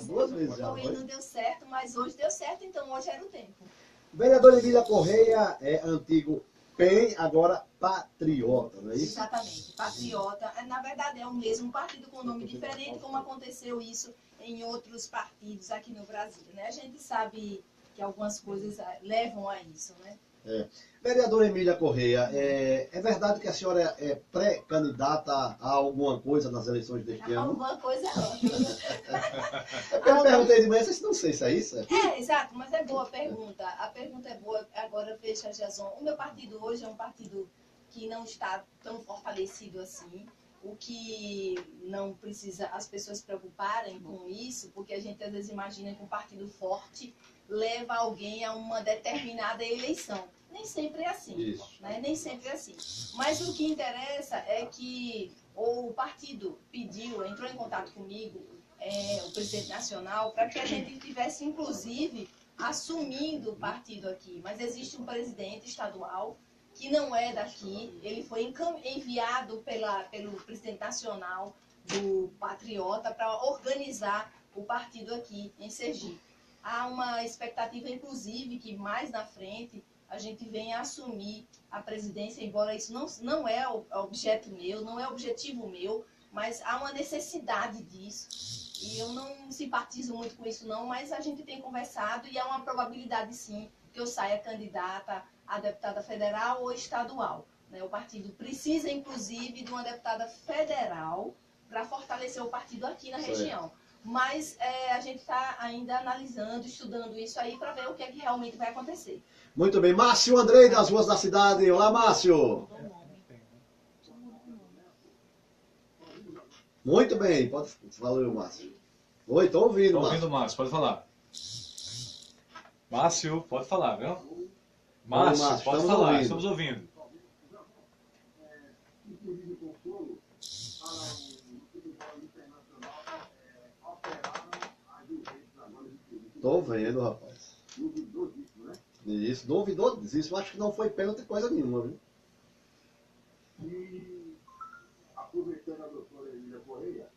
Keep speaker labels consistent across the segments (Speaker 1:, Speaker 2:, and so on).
Speaker 1: Duas vezes já.
Speaker 2: Foi, não deu certo, mas hoje deu certo, então hoje era o tempo.
Speaker 1: Vereador Emília Correia é antigo PEN, agora Patriota, não é isso?
Speaker 2: Exatamente, Patriota. Na verdade é o mesmo partido com nome diferente, como aconteceu isso em outros partidos aqui no Brasil, né? A gente sabe que algumas coisas levam a isso, né?
Speaker 1: Vereadora Emília Correia, é verdade que a senhora é pré-candidata a alguma coisa nas eleições deste ano?
Speaker 2: Alguma coisa é ótima.
Speaker 1: Eu perguntei de manhã, vocês não sei se é isso?
Speaker 2: Exato, mas é boa a pergunta. A pergunta é boa. Agora, veja, Jason, o meu partido hoje é um partido que não está tão fortalecido assim. O que não precisa as pessoas se preocuparem com isso, porque a gente às vezes imagina que um partido forte leva alguém a uma determinada eleição. Nem sempre é assim, né? Nem sempre é assim. Mas o que interessa é que o partido entrou em contato comigo, o presidente nacional, para que a gente tivesse, inclusive, assumindo o partido aqui. Mas existe um presidente estadual que não é daqui, ele foi enviado pelo presidente nacional do Patriota para organizar o partido aqui em Sergipe. Há uma expectativa, inclusive, que mais na frente a gente venha assumir a presidência, embora isso não é objeto meu, não é objetivo meu, mas há uma necessidade disso. E eu não simpatizo muito com isso não, mas a gente tem conversado e há uma probabilidade sim que eu saia candidata a deputada federal ou estadual, né? O partido precisa, inclusive, de uma deputada federal para fortalecer o partido aqui na região. Mas a gente está ainda analisando, estudando isso aí para ver o que é que realmente vai acontecer.
Speaker 1: Muito bem. Márcio Andrei, das Ruas da Cidade. Olá, Márcio. Muito bem. Pode falar, Márcio. Oi, estou ouvindo, Márcio.
Speaker 3: Estou ouvindo, Márcio. Pode falar. Márcio, pode falar, viu? Márcio, pode falar. Ouvindo. Estamos ouvindo.
Speaker 1: Estou vendo, rapaz. Isso, duvidosíssimo. Acho que não foi pênalti coisa nenhuma, viu?
Speaker 4: E aproveitando a doutora Emília Correia,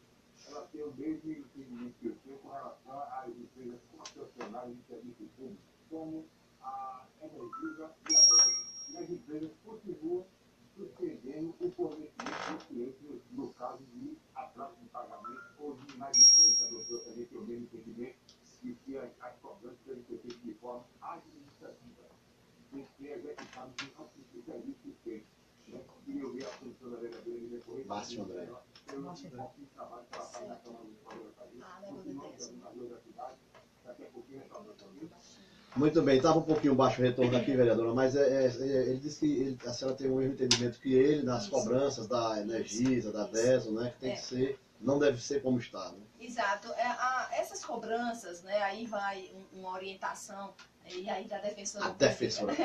Speaker 4: ela tem o mesmo entendimento que eu tenho com relação às empresas concessionárias de serviço público, como a Energisa e a Bel. E as empresas continuam suspendendo o fornecimento dos clientes no caso de atraso de pagamento ou de inadimplência. A doutora também tem o mesmo entendimento de que as cobranças devem ser feitas de forma administrativa, tem que ser executado de não se serviço feito. E eu vi a função da vereadora Emília Correia.
Speaker 1: Márcio André.
Speaker 4: Eu não sei qual trabalho que ela faz na Câmara Municipal da cidade, daqui a pouquinho é
Speaker 1: muito bem, estava um pouquinho baixo o retorno aqui, vereadora, mas ele disse que a senhora tem o mesmo entendimento que ele nas cobranças da Energisa, da DESO, né, que tem que ser, não deve ser como está, né?
Speaker 2: Exato. Essas cobranças, né, aí vai uma orientação, e aí da defensora.
Speaker 1: A defensora.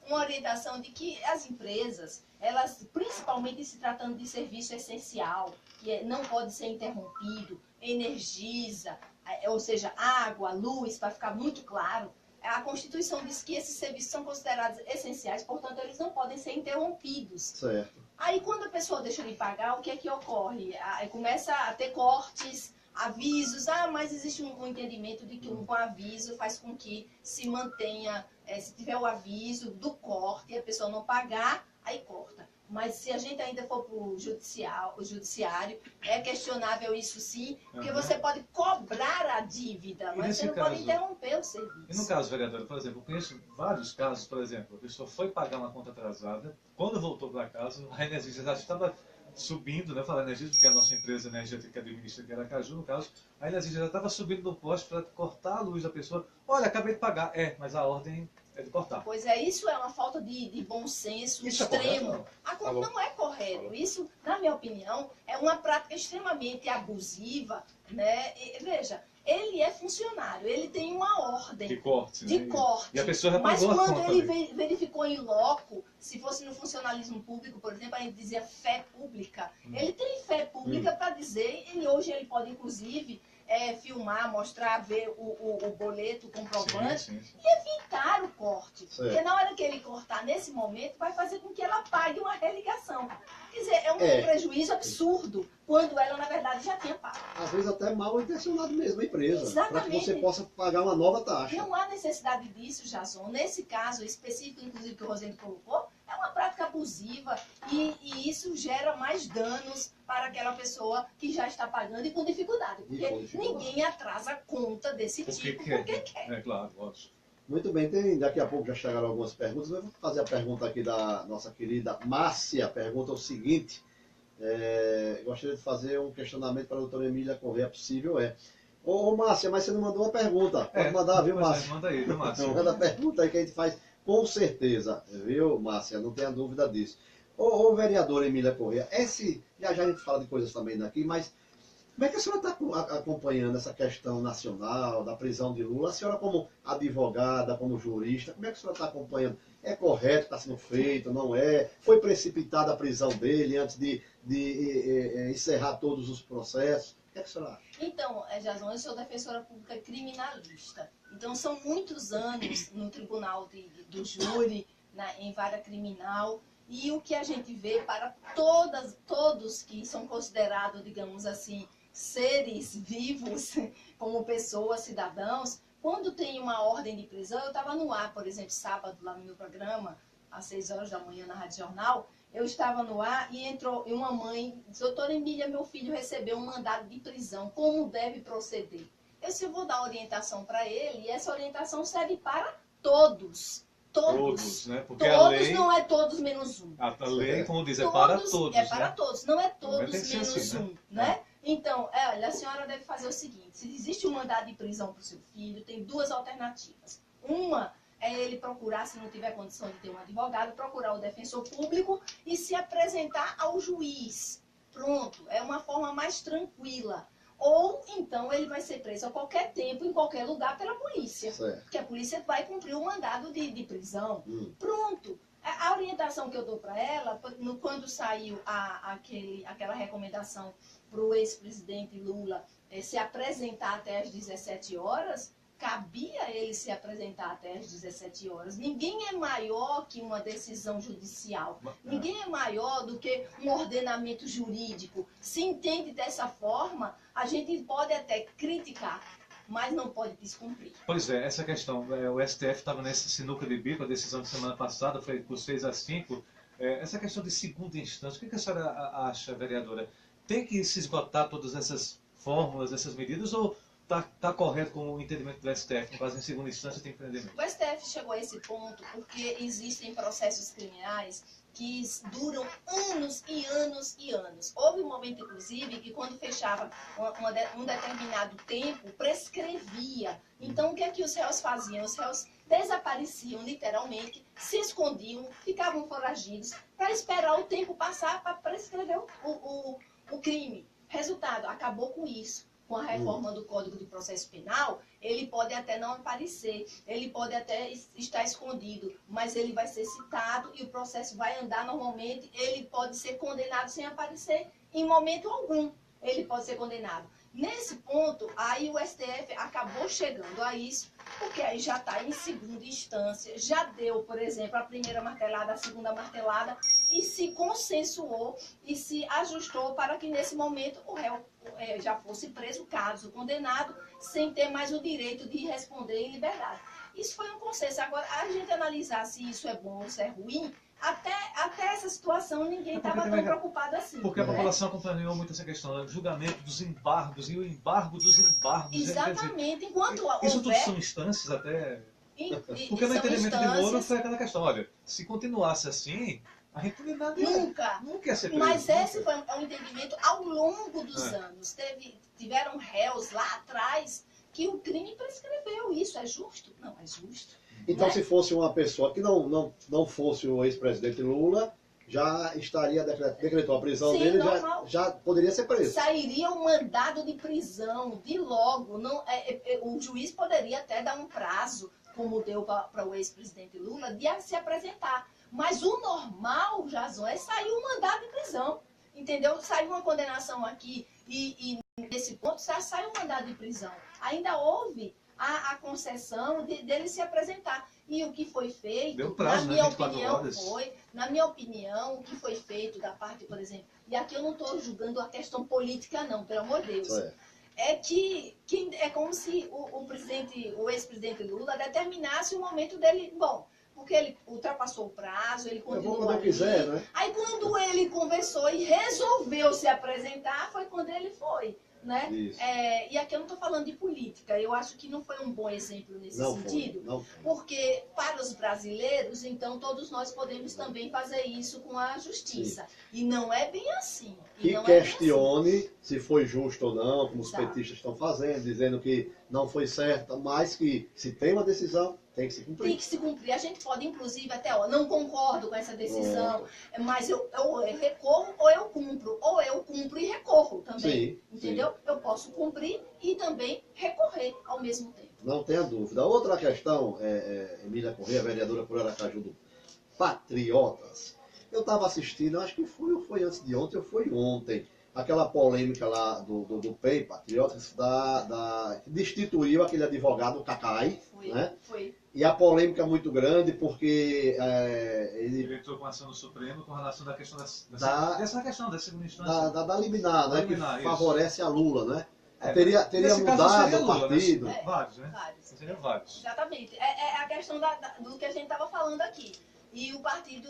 Speaker 2: Uma orientação de que as empresas, elas, principalmente se tratando de serviço essencial, que não pode ser interrompido, Energisa, ou seja, água, luz, para ficar muito claro, a Constituição diz que esses serviços são considerados essenciais, portanto, eles não podem ser interrompidos.
Speaker 1: Certo.
Speaker 2: Aí, quando a pessoa deixa de pagar, o que é que ocorre? Aí começa a ter cortes, avisos, mas existe um entendimento de que um aviso faz com que se mantenha, se tiver o aviso do corte e a pessoa não pagar, aí corta. Mas se a gente ainda for para o judiciário, é questionável isso sim, porque você pode cobrar a dívida, mas você não pode interromper o serviço.
Speaker 3: E no caso, vereadora, por exemplo, eu conheço vários casos, por exemplo, a pessoa foi pagar uma conta atrasada, quando voltou para casa, a Energisa já estava subindo, né, falar Energisa, porque é a nossa empresa energética que administra aqui em Aracaju, no caso, a Energisa já estava subindo no poste para cortar a luz da pessoa. Olha, acabei de pagar. Mas a ordem é de cortar.
Speaker 2: Pois é, isso é uma falta de bom senso
Speaker 3: isso
Speaker 2: extremo.
Speaker 3: É
Speaker 2: correto, não é correto. Isso, na minha opinião, é uma prática extremamente abusiva, né? E, veja, ele é funcionário, ele tem uma ordem
Speaker 3: de corte.
Speaker 2: De corte.
Speaker 3: E a pessoa já
Speaker 2: mas
Speaker 3: pagou
Speaker 2: quando
Speaker 3: a conta
Speaker 2: ele verificou em loco, se fosse no funcionalismo público, por exemplo, a gente dizia fé pública. Ele tem fé pública para dizer, hoje ele pode, inclusive, filmar, mostrar, ver o boleto, o comprovante,
Speaker 3: Sim, sim, sim.
Speaker 2: e evitar o corte.
Speaker 1: Certo.
Speaker 2: Porque na hora que ele cortar nesse momento, vai fazer com que ela pague uma religação. Quer dizer, é um prejuízo absurdo, quando ela, na verdade, já tinha pago.
Speaker 1: Às vezes até mal intencionado mesmo a empresa. Para que
Speaker 2: Exatamente.
Speaker 1: você possa pagar uma nova taxa.
Speaker 2: Não há necessidade disso, Jason. Nesse caso específico, inclusive, que o Rosendo colocou, é uma prática abusiva e isso gera mais danos para aquela pessoa que já está pagando e com dificuldade. Porque ninguém atrasa a conta desse tipo porque quer.
Speaker 3: É claro, ótimo.
Speaker 1: Muito bem, daqui a pouco já chegaram algumas perguntas. Eu vou fazer a pergunta aqui da nossa querida Márcia. Pergunta o seguinte. Gostaria de fazer um questionamento para a doutora Emília Corrêa. Possível Ô Márcia, mas você não mandou a pergunta. Pode mandar, viu, Márcia?
Speaker 3: Manda aí, viu, Márcia?
Speaker 1: Manda a pergunta aí que a gente faz com certeza, viu, Márcia? Não tenha dúvida disso. Ô vereadora Emília Corrêa, já a gente fala de coisas também daqui, mas como é que a senhora está acompanhando essa questão nacional da prisão de Lula? A senhora como advogada, como jurista, como é que a senhora está acompanhando? É correto, está sendo feito, não é? Foi precipitada a prisão dele antes de encerrar todos os processos? O que é que a senhora acha?
Speaker 2: Então, Jason, eu sou defensora pública criminalista. Então, são muitos anos no tribunal do júri, em vara criminal. E o que a gente vê para todos que são considerados, digamos assim, seres vivos, como pessoas, cidadãos, quando tem uma ordem de prisão, eu estava no ar, por exemplo, sábado, lá no meu programa, às 6 horas da manhã na Rádio Jornal, eu estava no ar e entrou uma mãe, doutora Emília, meu filho recebeu um mandado de prisão, como deve proceder? Eu vou dar orientação para ele, e essa orientação serve para todos. Todos,
Speaker 3: né? Porque
Speaker 2: todos,
Speaker 3: a lei,
Speaker 2: não é todos menos um.
Speaker 3: A lei, como diz, é para todos.
Speaker 2: É para
Speaker 3: né?
Speaker 2: todos, não é todos
Speaker 3: Tem que
Speaker 2: menos
Speaker 3: ser assim,
Speaker 2: um, né? Então, olha, a senhora deve fazer o seguinte, se existe um mandado de prisão para o seu filho, tem duas alternativas. Uma é ele procurar, se não tiver condição de ter um advogado, procurar o defensor público e se apresentar ao juiz. Pronto, é uma forma mais tranquila. Ou, então, ele vai ser preso a qualquer tempo, em qualquer lugar, pela polícia.
Speaker 1: Certo.
Speaker 2: Porque a polícia vai cumprir o mandado de prisão. Pronto. A orientação que eu dou para ela, quando saiu aquela recomendação para o ex-presidente Lula se apresentar até às 17 horas, cabia ele se apresentar até às 17 horas. Ninguém é maior que uma decisão judicial. Ninguém é maior do que um ordenamento jurídico. Se entende dessa forma, a gente pode até criticar, mas não pode descumprir.
Speaker 3: Pois é, essa questão, o STF estava nesse sinuca de bico, a decisão de semana passada foi por 6-5. Essa questão de segunda instância, o que a senhora acha, vereadora? Tem que se esgotar todas essas fórmulas, essas medidas, ou está correto com o entendimento do STF, no caso, em segunda instância tem que prender mesmo?
Speaker 2: O STF chegou a esse ponto porque existem processos criminais que duram anos e anos e anos. Houve um momento, inclusive, que quando fechava um determinado tempo, prescrevia. Então, o que é que os réus faziam? Os réus desapareciam, literalmente, se escondiam, ficavam foragidos, para esperar o tempo passar para prescrever o crime. Resultado, acabou com isso. Com a reforma do Código de Processo Penal, ele pode até não aparecer, ele pode até estar escondido, mas ele vai ser citado e o processo vai andar normalmente, ele pode ser condenado sem aparecer em momento algum, ele pode ser condenado. Nesse ponto, aí o STF acabou chegando a isso, porque aí já está em segunda instância, já deu, por exemplo, a primeira martelada, a segunda martelada, e se consensuou e se ajustou para que nesse momento o réu já fosse preso, caso condenado, sem ter mais o direito de responder em liberdade. Isso foi um consenso. Agora, a gente analisar se isso é bom ou se é ruim, até essa situação ninguém estava tão preocupado assim.
Speaker 3: Porque a população acompanhou muito essa questão, né? O julgamento dos embargos e o embargo dos embargos.
Speaker 2: Exatamente. Enquanto
Speaker 3: isso tudo são instâncias até... Porque no entendimento de Moro foi aquela questão, olha, se continuasse assim, a impunidade nunca ia ser presa.
Speaker 2: Mas esse foi um entendimento ao longo dos anos. Tiveram réus lá atrás que o crime prescreveu. Isso é justo? Não é justo.
Speaker 1: Então, se fosse uma pessoa que não fosse o ex-presidente Lula, já estaria, decretou a prisão dele, já poderia ser preso.
Speaker 2: Sairia um mandado de prisão de logo. Não, o juiz poderia até dar um prazo, como deu para o ex-presidente Lula, de se apresentar. Mas o normal, Jason, é sair um mandado de prisão. Entendeu? Saiu uma condenação aqui e Nesse ponto, já sai um mandado de prisão. Ainda houve a concessão dele se apresentar. E o que foi feito,
Speaker 3: Deu prazo,
Speaker 2: na minha
Speaker 3: 24
Speaker 2: opinião,
Speaker 3: horas.
Speaker 2: na minha opinião, o que foi feito da parte, por exemplo, e aqui eu não estou julgando a questão política, não, pelo amor de Deus. É que é como se o ex-presidente Lula determinasse o momento dele, bom, porque ele ultrapassou o prazo, ele continuou ali.
Speaker 1: Quiser, né?
Speaker 2: Aí quando ele conversou e resolveu se apresentar, foi quando ele foi. Né? E aqui eu não estou falando de política, eu acho que não foi um bom exemplo nesse sentido,
Speaker 1: não.
Speaker 2: Porque para os brasileiros, então todos nós podemos também fazer isso com a justiça. Sim. E não é bem assim.
Speaker 1: Que questione se foi justo ou não, como os petistas estão fazendo, dizendo que não foi certo, mas que se tem uma decisão, tem que se cumprir.
Speaker 2: Tem que se cumprir. A gente pode, inclusive, até, não concordo com essa decisão, mas eu recorro ou eu cumpro. Ou eu cumpro e recorro também. Sim, entendeu? Sim. Eu posso cumprir e também recorrer ao mesmo tempo.
Speaker 1: Não tenha dúvida. Outra questão, Emília Corrêa, vereadora por Aracaju do Patriotas. Eu estava assistindo, acho que foi antes de ontem ou foi ontem, aquela polêmica lá do PEI, Patriotas, que destituiu aquele advogado Cacai, né?
Speaker 2: Foi.
Speaker 1: E a polêmica muito grande porque
Speaker 3: ele entrou com ação no Supremo com relação à questão dessa questão da segunda instância.
Speaker 1: Da liminar, né?
Speaker 3: Liminar,
Speaker 1: que favorece a Lula, né?
Speaker 3: É,
Speaker 1: teria mudado o partido.
Speaker 3: Lula, né? Vários, né? Seriam vários.
Speaker 2: Exatamente. É a questão do que a gente estava falando aqui. E o partido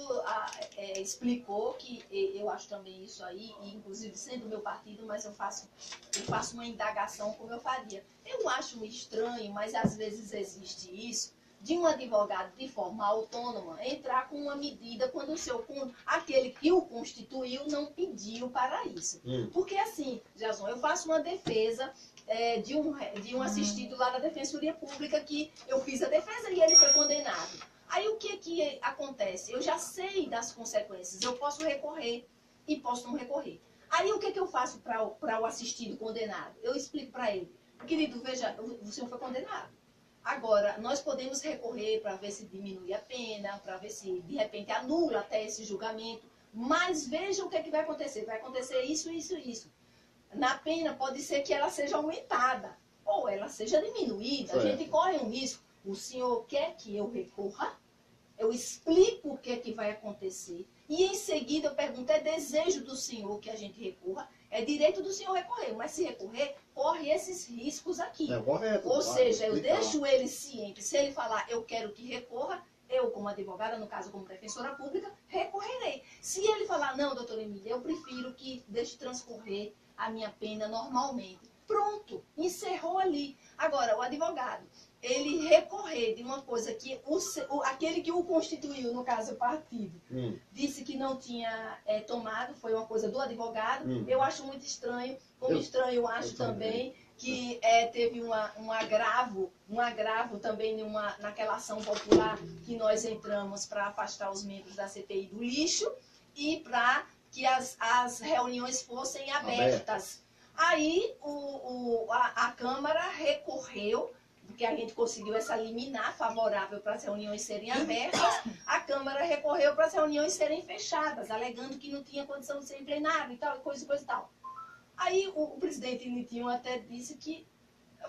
Speaker 2: explicou que eu acho também isso aí, e inclusive sendo meu partido, mas eu faço uma indagação como eu faria. Eu acho estranho, mas às vezes existe isso, de um advogado de forma autônoma entrar com uma medida quando aquele que o constituiu não pediu para isso. Porque assim, Jason, eu faço uma defesa de um assistido lá da Defensoria Pública que eu fiz a defesa e ele foi condenado. Aí o que acontece? Eu já sei das consequências. Eu posso recorrer e posso não recorrer. Aí o que eu faço para o assistido condenado? Eu explico para ele. Querido, veja, o senhor foi condenado. Agora, nós podemos recorrer para ver se diminui a pena, para ver se de repente anula até esse julgamento. Mas veja o que vai acontecer. Vai acontecer isso, isso, isso. Na pena pode ser que ela seja aumentada ou ela seja diminuída. A gente corre um risco. O senhor quer que eu recorra? Eu explico o que vai acontecer. E em seguida eu pergunto, é desejo do senhor que a gente recorra? É direito do senhor recorrer, mas se recorrer, corre esses riscos aqui.
Speaker 1: É correto.
Speaker 2: Ou seja, eu deixo ele ciente. Se ele falar, eu quero que recorra, eu como advogada, no caso como defensora pública, recorrerei. Se ele falar, não, doutora Emília, eu prefiro que deixe transcorrer a minha pena normalmente. Pronto, encerrou ali. Agora, o advogado, ele recorrer de uma coisa que aquele que o constituiu, no caso o partido, disse que não tinha tomado, foi uma coisa do advogado, eu acho muito estranho. Como estranho, eu acho também que teve um agravo também naquela ação popular que nós entramos para afastar os membros da CPI do lixo e para que as reuniões fossem abertas. Aí a Câmara recorreu, porque a gente conseguiu essa liminar favorável para as reuniões serem abertas, a Câmara recorreu para as reuniões serem fechadas, alegando que não tinha condição de ser em plenário e tal, coisa e tal. Aí o presidente Nitinho até disse que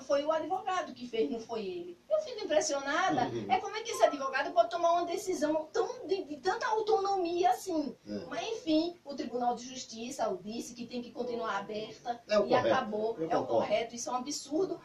Speaker 2: foi o advogado que fez, não foi ele. Eu fico impressionada, como é que esse advogado pode tomar uma decisão de tanta autonomia assim. Mas enfim, o Tribunal de Justiça disse que tem que continuar aberta e acabou. É o correto, isso é um absurdo.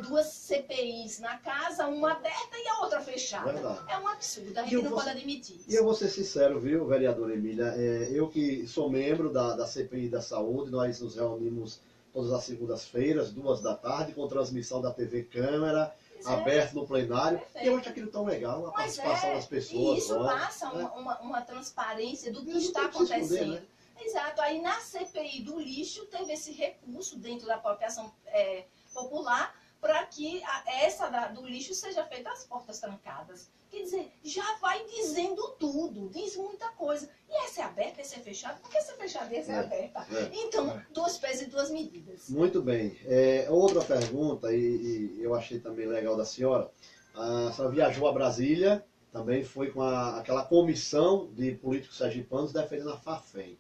Speaker 2: Duas CPIs na casa, uma aberta e a outra fechada.
Speaker 1: Verdade.
Speaker 2: É um absurdo, a gente não pode admitir isso.
Speaker 1: E eu vou ser sincero, viu, vereadora Emília, eu que sou membro da CPI da Saúde, nós nos reunimos todas as segundas-feiras, 14h, com transmissão da TV Câmara, aberto no plenário. Perfeito. E eu acho aquilo tão legal, a participação das pessoas.
Speaker 2: E isso passa uma transparência do que está acontecendo. Esconder, né? Exato. Aí na CPI do lixo teve esse recurso dentro da própria ação popular para que essa do lixo seja feita às portas trancadas. Quer dizer, já vai dizendo tudo, diz muita coisa. E essa é aberta, essa é fechada? Por que essa é fechada e essa é aberta? Então, duas pés e duas medidas.
Speaker 1: Muito bem. Outra pergunta, e eu achei também legal da senhora. A senhora viajou a Brasília, também foi com aquela comissão de políticos sergipanos defendendo a Fafem.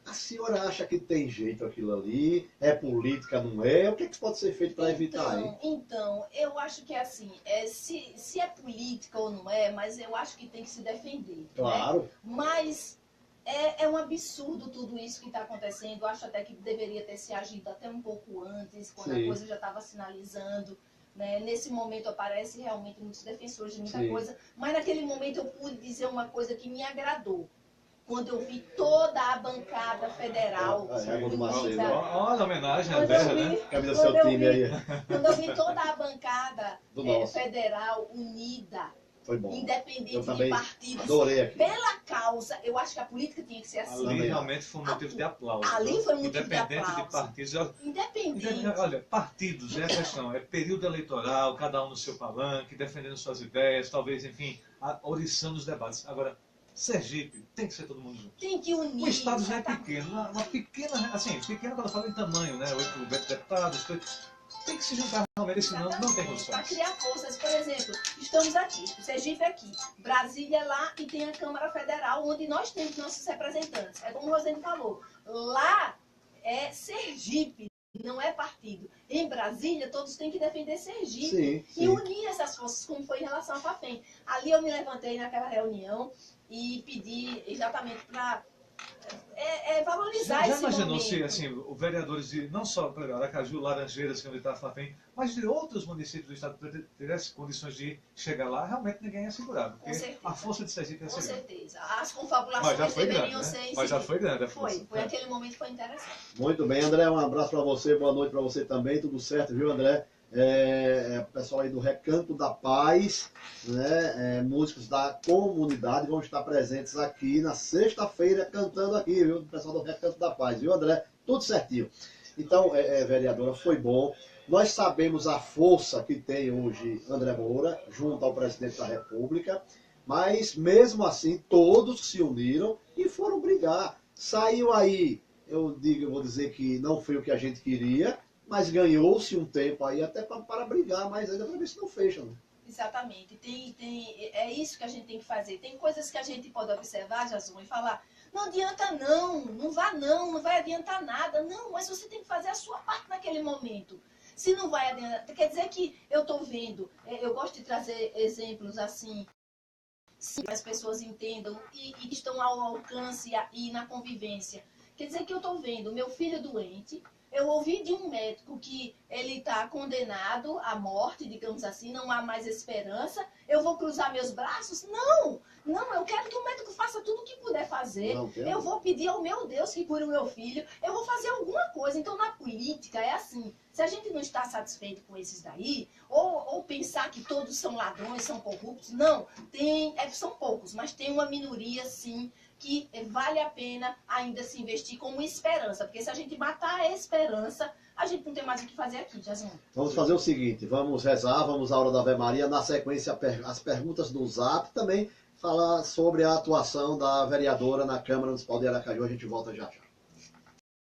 Speaker 1: A senhora acha que tem jeito aquilo ali? É política, não é? O que, é que pode ser feito para evitar aí?
Speaker 2: Então, eu acho que é assim, se é política ou não é, mas eu acho que tem que se defender.
Speaker 1: Claro.
Speaker 2: Né? Mas é um absurdo tudo isso que está acontecendo. Eu acho até que deveria ter se agido até um pouco antes, quando
Speaker 1: Sim.
Speaker 2: a coisa já estava sinalizando. Né? Nesse momento aparece realmente muitos defensores de muita
Speaker 1: Sim.
Speaker 2: coisa, mas naquele momento eu pude dizer uma coisa que me agradou. Quando eu vi toda a bancada federal
Speaker 1: do Macedo.
Speaker 2: unida,
Speaker 3: Olha a homenagem à
Speaker 2: quando eu
Speaker 3: terra,
Speaker 2: vi-
Speaker 3: né?
Speaker 1: Camisa
Speaker 2: quando
Speaker 1: seu
Speaker 2: eu
Speaker 1: time
Speaker 2: vi-
Speaker 1: aí.
Speaker 2: quando eu vi toda a bancada
Speaker 1: Do nosso.
Speaker 2: federal unida,
Speaker 1: Foi bom.
Speaker 2: independente
Speaker 1: Eu
Speaker 2: de
Speaker 1: também
Speaker 2: partidos,
Speaker 1: adorei aqui.
Speaker 2: pela causa, eu acho que a política tinha que ser assim.
Speaker 3: Ali realmente foi um motivo de aplauso.
Speaker 2: Ali foi um motivo de
Speaker 3: Independente
Speaker 2: aplauso.
Speaker 3: de partidos.
Speaker 2: Independente.
Speaker 3: Olha, partidos é a questão, é período eleitoral, cada um no seu palanque, defendendo suas ideias, talvez, enfim, oriçando os debates. Agora, Sergipe, tem que ser todo mundo junto.
Speaker 2: Tem que unir.
Speaker 3: O Estado já é
Speaker 2: tá?
Speaker 3: pequeno, uma pequena, assim, pequena quando eu falo em tamanho, né? 8 deputados, tem que se juntar realmente, senão não tem
Speaker 2: Para
Speaker 3: condições.
Speaker 2: criar forças, por exemplo, estamos aqui, o Sergipe é aqui, Brasília é lá e tem a Câmara Federal, onde nós temos nossos representantes. É como o Rosane falou, lá é Sergipe, não é partido. Em Brasília, todos têm que defender Sergipe.
Speaker 1: Sim,
Speaker 2: E unir essas forças, como foi em relação à FAFEM. Ali eu me levantei naquela reunião e pedi exatamente para valorizar
Speaker 3: Já
Speaker 2: esse
Speaker 3: imaginou
Speaker 2: momento.
Speaker 3: se assim, os vereadores de não só por exemplo, Aracaju, Laranjeiras, que é onde está a FAFEM, mas de outros municípios do estado tivessem condições de chegar lá, realmente ninguém ia segurar,
Speaker 2: Com
Speaker 3: porque
Speaker 2: certeza.
Speaker 3: a força de Sergipe ia
Speaker 2: Com
Speaker 3: ser grande.
Speaker 2: certeza. As
Speaker 3: Mas já
Speaker 2: confabulações
Speaker 3: foi grande,
Speaker 2: deveriam
Speaker 3: né?
Speaker 2: ser
Speaker 3: Mas já
Speaker 2: seguidas.
Speaker 3: foi grande a força.
Speaker 2: Foi aquele momento que foi interessante.
Speaker 1: Muito bem, André, um abraço para você, boa noite para você também, tudo certo, viu, André? Pessoal aí do Recanto da Paz, né? Músicos da comunidade vão estar presentes aqui na sexta-feira cantando aqui, viu? O pessoal do Recanto da Paz, viu, André? Tudo certinho. Então, vereadora, foi bom. Nós sabemos a força que tem hoje André Moura, junto ao presidente da República, mas mesmo assim todos se uniram e foram brigar. Saiu aí, eu vou dizer que não foi o que a gente queria, mas ganhou-se um tempo aí até para brigar, mas ainda para ver se não fecha, né?
Speaker 2: Exatamente. É isso que a gente tem que fazer. Tem coisas que a gente pode observar, Jason, e falar, não adianta não vai adiantar nada. Não, mas você tem que fazer a sua parte naquele momento. Se não vai adiantar, quer dizer que eu estou vendo, eu gosto de trazer exemplos assim, que as pessoas entendam e que estão ao alcance e na convivência. Quer dizer que eu estou vendo meu filho doente, eu ouvi de um médico que ele está condenado à morte, digamos assim, não há mais esperança. Eu vou cruzar meus braços? Não, eu quero que o médico faça tudo o que puder fazer. Eu vou pedir ao meu Deus que cure o meu filho. Eu vou fazer alguma coisa. Então, na política é assim. Se a gente não está satisfeito com esses daí, ou pensar que todos são ladrões, são corruptos, não. São poucos, mas tem uma minoria, sim, que vale a pena ainda se investir como esperança. Porque se a gente matar a esperança, a gente não tem mais o que fazer aqui, Jason.
Speaker 1: Vamos fazer o seguinte, vamos rezar, vamos à hora da Ave Maria, na sequência as perguntas do Zap, também falar sobre a atuação da vereadora na Câmara Municipal de Aracaju, a gente volta já já.